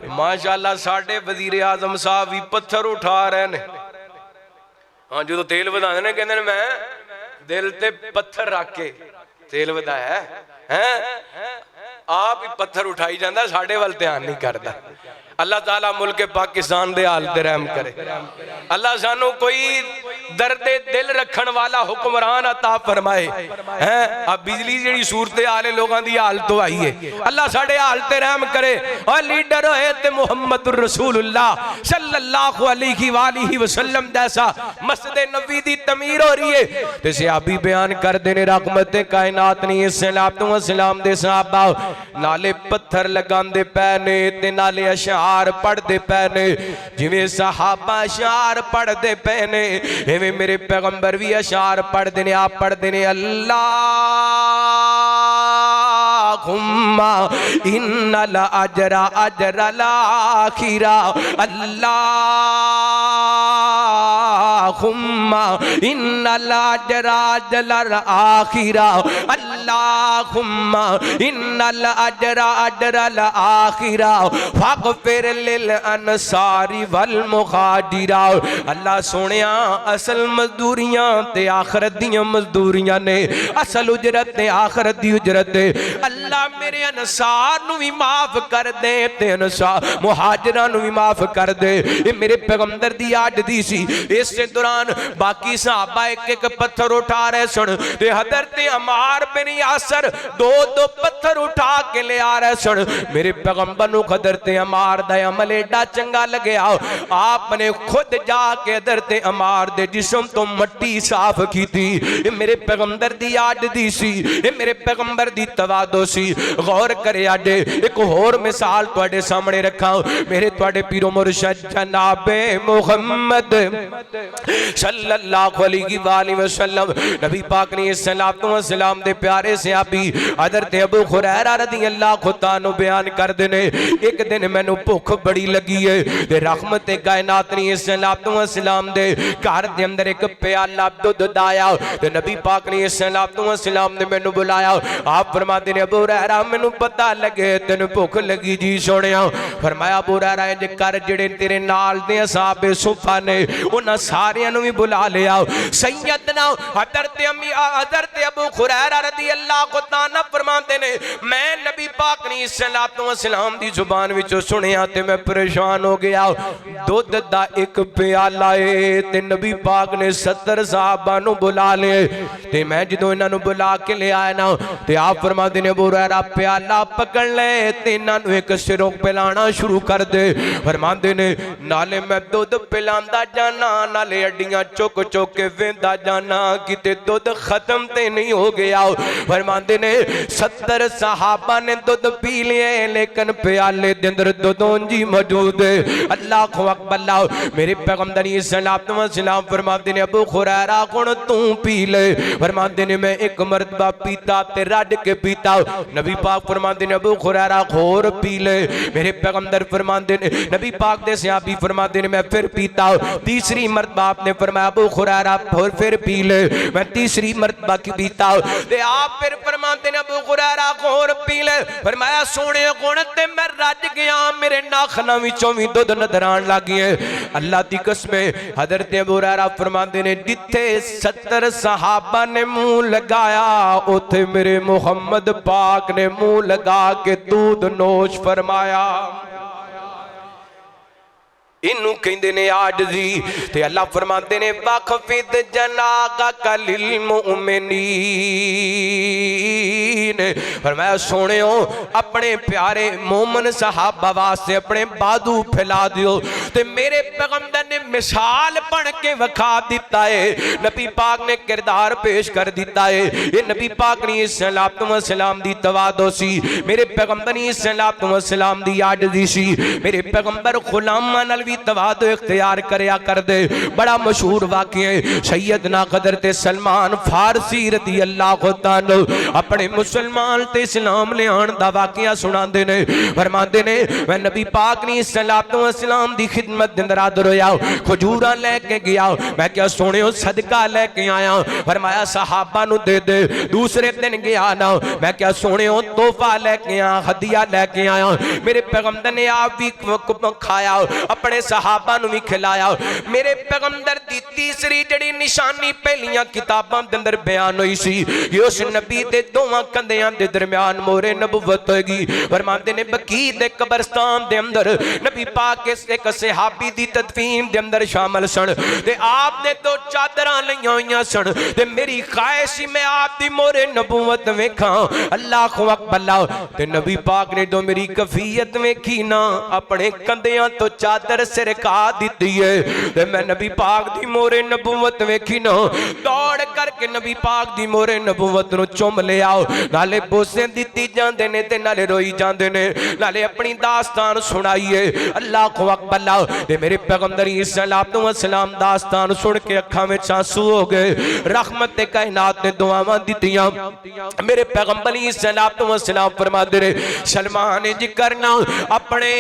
माशाअल्लाह साडे वजीर आजम साहब भी पत्थर उठा रहे ने। हाँ जो तेल वधाने ने कहंदे ने मैं दिल ते पत्थर रख के तेल वधाया है, आप ही पत्थर उठाई जांदा, साडे वल ध्यान नहीं करदा। अल्लाह ताला मुल्क पाकिस्तान दे हाल ते रहम करे। अल्लाह सानू कोई दर्दे दिल रखन वाला हुक्मरान अता फरमाए। हैं अब बिजली जेड़ी सूरत हाल लोगों की हाल तो आई है, अल्लाह साडे हाल ते रहम करे। और लीडर होए ते मुहम्मदुर रसूलुल्लाह सल्लल्लाहु अलैहि वसल्लम जैसा मस्जिद नबी दी तमीर हो रही है। ते सहाबी बयान करदे ने रहमत कायनात ने सल्लल्लाहु अलैहि वसल्लम दे सहाबा नाले पत्थर लगांदे पै ने ते नाले अशआर पढ़ते पे ने। जिवें सहाबा अशार पढ़ते पे ने इवें मेरे पैगंबर भी अशार पढ़ते ने। आप पढ़ते ने अल्लाहुम्मा इन्नल अजरा अजरल आखिरा, अल्लाहुम्मा इन्नल अजरा अजरल आखिरा, अल्लाहुम्मा इन्नल अजरा अजरल आखिरा फगफिर लिल अनसारी वल मुहाजिरा। अल्लाह सोनिया असल मजदूरियां ते आखरत दियां मजदूरियां ने, असल उजरत ते आखरत दी उजरत है। अल्लाह मेरे अनसार नू भी माफ कर दे ते अनसार मुहाजिरां नू भी माफ कर दे। ये मेरे पैगंबर दी आजदी सी। इस दौरान बाकी सहाबा एक एक पत्थर उठा रहे सन ते हजरत अमार बिन यासर दो दो पत्थर उठा के ले आ रहे सन। मेरे पैगंबर नू हजरत अमार दा अमल एडा चंगा लगे, आपने खुद जाके हजरत अमार दे जिस्म तो मट्टी साफ की थी। मेरे पैगंबर दी आजदी सी, मेरे पैगंबर दी तवादो सी। गौर करे आडे एक होर मिसाल तुहाडे सामने रखा। मेरे तुहाडे पीरो मुर्शिद जनाबे मुहम्मद सल्लल्लाहु अलैहि वसल्लम नबी पाक ने सल्लल्लाहु अलैहि वसल्लम दे प्यारे सहाबी हजरत अबू हुरैरा रज़ियल्लाहु ताला बयान करदे ने, एक दिन मैनू भुख बड़ी लगी है ते रहमत कायनात ने सल्लल्लाहु अलैहि वसल्लम दे घर दे अंदर एक प्याला दूध दाया ते नबी पाक ने सल्लल्लाहु अलैहि वसल्लम ने मैनू बुलाया। आप फरमाते ने अबू हुरैरा मैनू पता लगे तेनू भुख लगी जी सोनिया। फरमाया अबू हुरैरा इंज कर जेड़े तेरे नाल दे असहाबे सुफा ने उन्हां सारियां नू भी बुला लिया। सैयदना हजरत अबू हुरैरा रज़ी अल्लाह ताला फरमाते ने मैं नबी पाक ने सलाम दी जुबान विचों सुनिया ते मैं परेशान हो गया। दुध दा एक प्याला है ते नबी पाक ने 70 सहाबा नु बुला ले ते मैं जदों इन्हां नु बुला के ले आया ना ते आप फरमाते ने अबू हुरैरा प्याला पकड़ ले ते इन्हां नु एक सिरों पिलाना शुरू कर दे। फरमाते ने नाले मैं दुध पिलांदा जाना नाले हड्डियां चुक चुक के वेंदा जाना किते दुध खत्म ते नहीं हो गया। फरमाते ने 70 सहाबा ने दुध पी लिए लेकिन प्याले दे अंदर दुध जी मौजूद है। अल्लाह को अकबर। मेरे पैगंबर सलाम फरमाते ने अबू हुरैरा हुण तू पी ले। फरमाते ने मैं एक मरतबा पीता ते रज के पीता। नबी पाक फरमाते ने अबू हुरैरा होर पी ले। मेरे पैगंबर फरमाते ने नबी पाक दे सहाबी फरमाते ने मैं फिर पीता। तीसरी मरतबा आपने फरमाया अबू हुरैरा और फिर पी ले। मैं तीसरी मरतबा की पीता ते आप फिर फरमाते ने अबू हुरैरा होर पी ले। फरमाया सोने गुण ते मैं रज गया मेरे नाखना विचों भी दुध नजर आन लग गए। अल्लाह दी कसम हजरत अबू हुरैरा फरमाते ने जिथे 70 सहाबा ने मुंह लगाया उथे मेरे मुहम्मद पाक ने मुंह लगा के दूध नोश फरमाया। इनू कहंदे ने आजजी ते अल्लाह फरमाते ने वखफिद जनाका कलिल मुमिनीन। फरमाया सोनियो अपने प्यारे मोमन सहाबा वास्ते अपने बाजू फैला दियो ते मेरे पैगंबर ने मिसाल बन के वखा दिता है। नबी पाक ने किरदार पेश कर दिता है। ये नबी पाक ने सलाम दी तवादो सी मेरे पैगंबर ने सलाम दी आजजी सी। मेरे पैगंबर गुलामां नाल तवादो इख्तियार करया कर दे। बड़ा मशहूर वाकया है सैयदना हज़रत सलमान फारसी रज़ी अल्लाह ताला अपने मुसलमान ते इस्लाम ले आन दा वाकया सुनांदे ने। फरमांदे ने मैं नबी पाक ने सलाम दी खिदमत दे अंदर हाज़र होया खजूरा लेके गया। मैं क्या सोनियो सदका लेके आया। फरमाया सहाबा नु दे दे। दूसरे दिन गया ना मैं क्या सोनियो तोहफा लेके आया हदिया लेके आया। मेरे पैगंबर ने आप भी खाया अपने सहाबा नु भी खिलाया। मेरे पैगंबर दी तीसरी जड़ी निशानी पहलियां किताबां दे अंदर बयान हुई सी कि उस नबी दे दोवां कंधियां दे दरमियान मोहरे नबुवत होगी। फरमाते ने बकी दे कब्रिस्तान दे अंदर नबी पाक के एक सहाबी दी तदफीन दे अंदर शामिल सन ते आपने दो चादरां लईयां होईयां सन ते मेरी ख्वाहिश ही मैं आप दी मोहरे नबुवत वेखां। अल्लाह को अकबर। ते नबी पाक ने जो मेरी कफियत वेखी ना अपने कंधियां तो चादर सिरका दी है ते मैं नबी पाक दी मोहरे नबुवत वेखी ना दौड़ करके नबी पाक दी मोहरे नबुवत नु चुम ले आओ। नाले बोसे दिती जांदे ने ते नाले रोई जांदे ने नाले अपनी दास्तान सुनाइए। अल्लाह को अकबर। ते मेरे पैगंबर सलाम दास्तान सुन के अखां विच आंसू हो गए। रहमत ते कायनात ने दुआवां दित्तियां। मेरे पैगंबर सलाम फरमाते ने सलमान जी करना अपने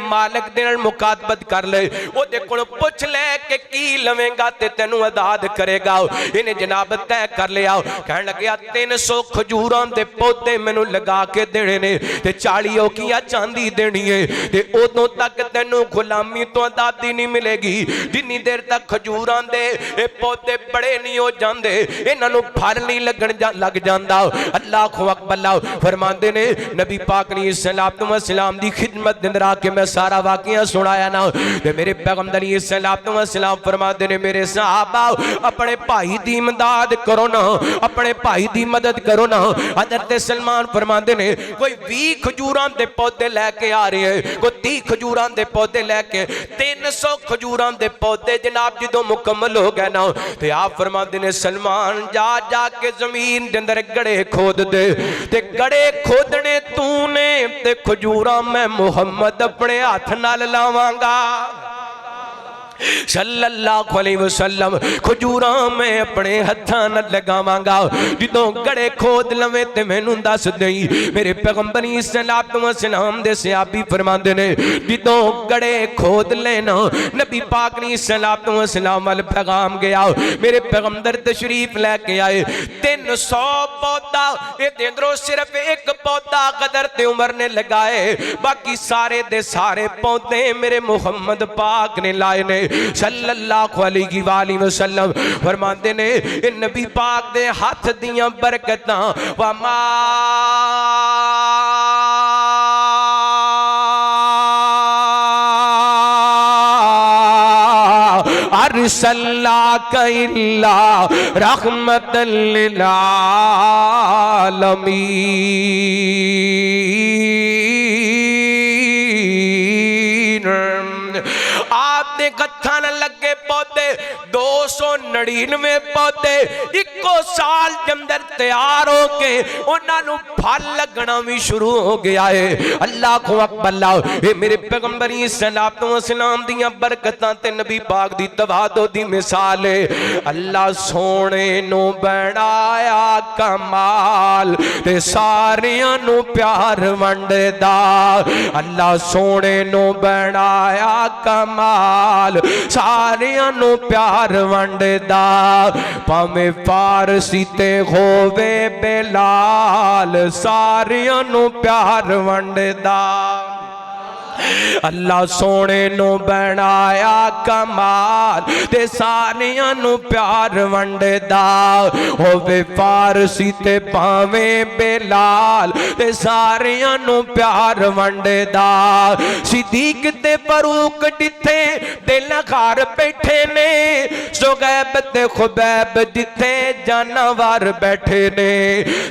मालिक दे नाल मुकातबत कर ले ओदे कोल पुछ ले कि की लवेंगा ते तेनू आजाद करेगा। इन्हें जनाब तय कर लिया। कहन लगे 300 खजूरां दे पौधे मैनू लगा के देने ने ते 40 ओकियां चांदी देनी है ते उदों तक तेनू गुलामी तो आजादी नहीं मिलेगी जिन्नी देर तक खजूरां दे ए पौधे बड़े नहीं हो जांदे इन्हां नू फल नहीं लग जांदा। अल्लाह को अकबर। फरमांदे ने नबी पाक ने सलाम दी खिदमत दे अंदर आके मैं सारा वाकया सुनाया ना ते मेरे पैगंबर सलाम फरमाते ने मेरे सहाबा अपने भाई दी इमदाद करो ना अपने भाई दी मदद करो ना। हज़रत सलमान फरमाते ने कोई 20 खजूरां दे पौधे लेके आ रहे हैं कोई 30 खजूरां दे पौधे लेके 300 खजूरां दे पौधे जनाब जो मुकम्मल हो गए ना ते आप फरमाते ने सलमान जा जा के जमीन दे अंदर गड़े खोद दे ते गड़े खोदने तूने ते खजूरां मैं मुहम्मद अपने हाथ नाल लावांगा सल्लल्लाहु अलैहि वसल्लम। खजूरां मैं अपने हत्थां नाल लगावांगा जिदों गड़े खोद लवे ते मैनू दस देई। मेरे पैगंबर सलाम दे सहाबी फरमांदे ने जिदों गड़े खोद लेना नबी पाक ने सलाम वाल पैगाम गया। मेरे पैगंबर तशरीफ लेके आए 300 पौधा ये अंदरों सिर्फ एक पौधा कदर ते उमर ने लगाए बाकी सारे दे सारे पौधे मेरे मुहम्मद पाक ने लाए ने। सल्लल्लाहु अलैहि वसल्लम फरमाते ने नबी पाक दे हाथ दियां बरकतां व मा अरसलनाका इल्ला रहमतल लिल आलमीन। आपने कथा न लगे पौधे 299 पौधे इको साल के अंदर तैयार हो के उन्होंने फल लगना भी शुरू हो गया है। अल्लाह को अकबर ये मेरे पैगंबरी सलातो सलाम दियां बरकतां ते नबी पाक दी तवादो दी मिसाल है। अल्लाह सोने नु बनाया कमाल ते सारियां नु प्यार वंडदा। अल्लाह सोने नु बनाया कमाल सारियां नु प्यार वंडदा। भावें फारसी ते होवे बेलाल सारियां नु प्यार वंडदा। अल्लाह सोने नु बनाया कमाल ते सारियां नु प्यार वंडदा। होवे फारसी ते भावें बेलाल ते सारियां नु प्यार वंडदा। सिद्दीक ते फरूक जिथे दिल घर बैठे ने सुगैब ते खुबैब जिथे जानवर बैठे ने।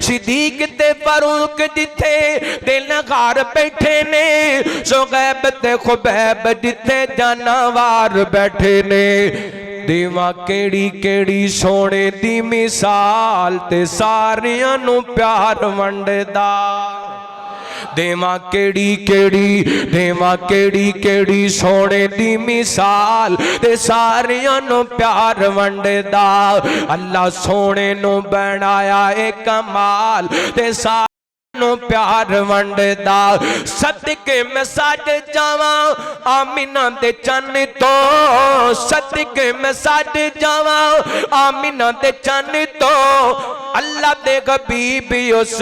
सिद्दीक ते फरूक जिथे दिल घर बैठे ने सुगैब ते खुबैब जिथे जानवर बैठे ने। देवा केड़ी केड़ी सोने दी मिसाल ते सारियां नु प्यार वंडदा। देवा केड़ी केड़ी सोने दी मिसाल ते सारियां नु प्यार वंडदा। अल्लाह सोने नु बनाया एक कमाल ते नो प्यार वंडदा। सदके मैं सज जावा आमिना दे चन तो। सदके मैं सज जावा आमिना दे चन तो। अल्लाह दे हबीब उस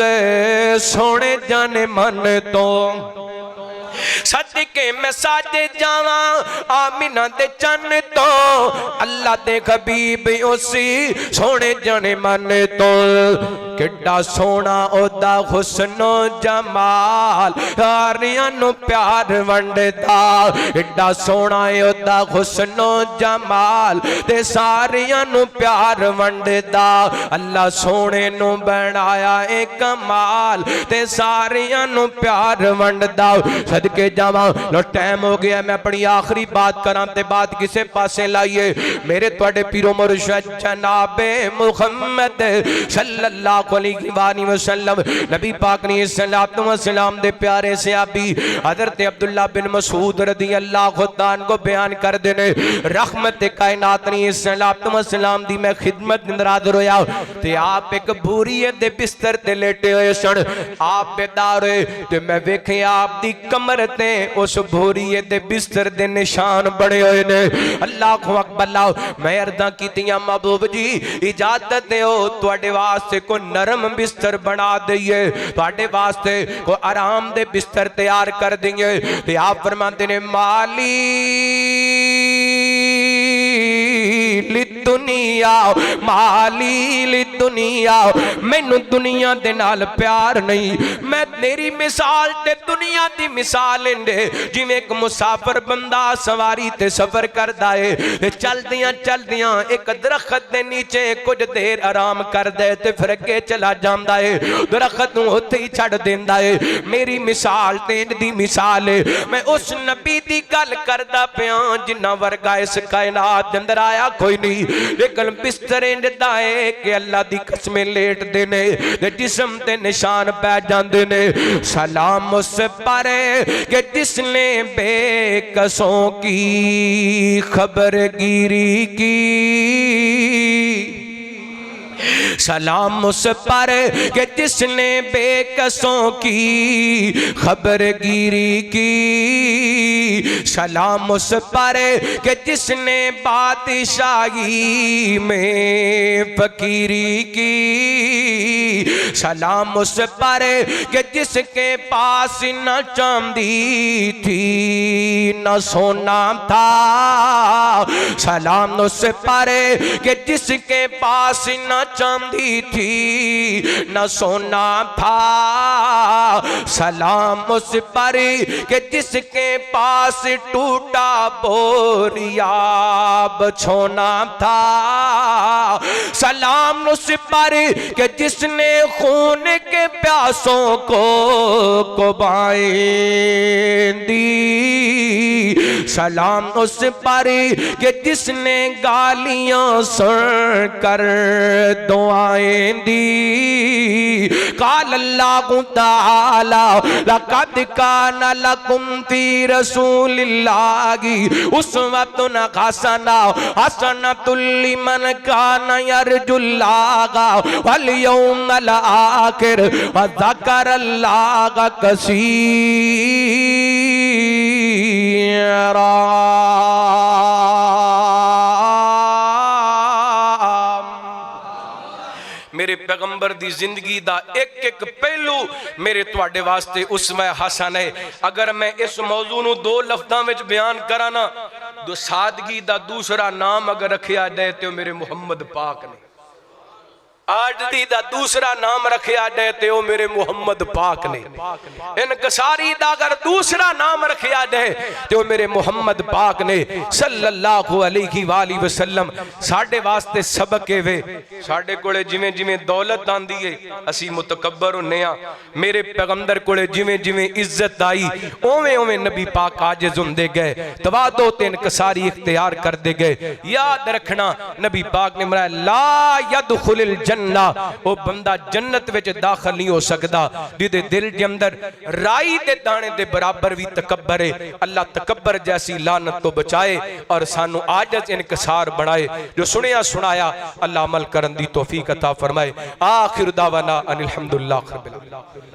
सोने जाने मन तो। सदके मैं सज जावा आमिना दे चन तो। अल्लाह दे हबीब उसी सोने जाने मन तो। किड्डा सोना ओदा हुस्नो जमाल सारियां नु प्यार वंडदा। किड्डा सोना ओदा हुस्नो जमाल ते सारियां नु प्यार वंडदा। अल्लाह सोने नु बनाया एक कमाल ते सारियां नु प्यार वंडदा। सदके जावा लो टाइम हो गया मैं अपनी आखिरी बात करा ते बात किसे पासे लाइए। मेरे तुहाडे पीरो मुर्शिद जनाबे मुहम्मद सल्लल्लाहु अलैहि वसल्लम नबी पाक ने सल्लल्लाहु अलैहि वसल्लम दे प्यारे सहाबी हजरत अब्दुल्ला बिन मसूद रदी अल्लाह ताला को बयान कर देने। रहमत कायनात ने सल्लल्लाहु अलैहि वसल्लम दी मैं खिदमत अंदर हाजिर होया ते आप एक बोरीए दे बिस्तर ते लेटे हुए सन। आप बेदार होए ते मैं वेखिया आप दी कमर ते उस बोरीए दे बिस्तर दे निशान बने हुए ने। अल्लाह को अकबर। मैं अर्दा कीतियां महबूब जी इजाजत दो तुहाडे वास्ते को नरम बिस्तर बना दईए तुहाडे वास्ते को आराम दे बिस्तर तैयार कर देंगे। ते आप फरमाते ने माली दुनिया माली ली दुनिया मैनू दुनिया दे नाल प्यार नहीं। मैं तेरी मिसाल ते दुनिया दी मिसाल इंदे जिवें एक मुसाफिर बंदा सवारी ते सफर करदा है ते चलदियां एक दरखत दे नीचे कुछ देर आराम करदा है ते फिर अगे चला जांदा है। दरखत नूं उत्थे ही छड़ देंदा है। मेरी मिसाल ते दी मिसाल है। मैं उस नबी दी गल करदा पिया जिन्ना वर्गा इस कायनात दे अंदर आया कोई नहीं। लेकिन बिस्तर इंदा है कि अल्लाह दी कसमें लेट देने ते जिस्म ते निशान पै जांदे ने। सलाम उस पर कि जिसने बेकसों की खबरगिरी की। सलाम उस पर कि जिसने बेकसों की खबरगिरी की, सलाम उस पर कि जिसने बादशाही में फकीरी की, सलाम उस पर कि जिसके पास न चांदी थी न सोना था, सलाम उस पर कि जिसके पास न चांदी थी न सोना था, सलाम उस पर कि जिसके पास टूटा बोरिया बछोना था, सलाम उस पर कि जिसने खून के प्यासों को कुबाएं दी, सलाम उस पर कि जिसने गालियां सुन कर दुआएं दी। काल अल्लाहु ताला लक़द काना लकुम फी रसूलिल्लाहि उस्वतुन हसना हसनतुल लिमन काना यरजुल्लाह वल यौमल आखिर व ज़करल्लाह कसीरा। मेरे पैगंबर दी जिंदगी दा एक एक पहलू मेरे तुहाडे वास्ते उसवा हसन है। अगर मैं इस मौजू नूं दो लफ्ज़ां विच बयान करा ना, तो सादगी दा दूसरा नाम अगर रखिया जाए तो मेरे मुहम्मद पाक ने, आजदी दा दूसरा नाम रखिया जाए तो मेरे मुहम्मद पाक ने, इनकसारी दा अगर दूसरा नाम रखिया जाए तो मेरे मुहम्मद पाक ने सल्लल्लाहु अलैहि वाली वसल्लम। साडे वास्ते सबक वे, साडे कोले जिवें जिवें दौलत आंदी है असी मुतकब्बर होने आ, मेरे पैगंबर कोले जिवें जिवें इज्जत आई ओवें ओवें नबी पाक आजिज़ हुंदे गए, तवादो ते इनकसारी इख्तियार करदे गए। याद रखना नबी पाक ने मराया ला यदखुलुल जन्ना, वो बंदा जन्नत विच दाखिल नहीं हो सकता जिहदे दिल के अंदर राई दे दाने दे बराबर भी तकब्बर है। अल्लाह तकब्बर जैसी लानत तो बचाए और सानू आजिज़ इनकसार बनाए। जो सुनिया सुनाया अल्लाह अमल करन दी तौफीक अता फरमाए। आखिर दावाना अनिल हम्दुलिल्लाह रब्बिल आलमीन।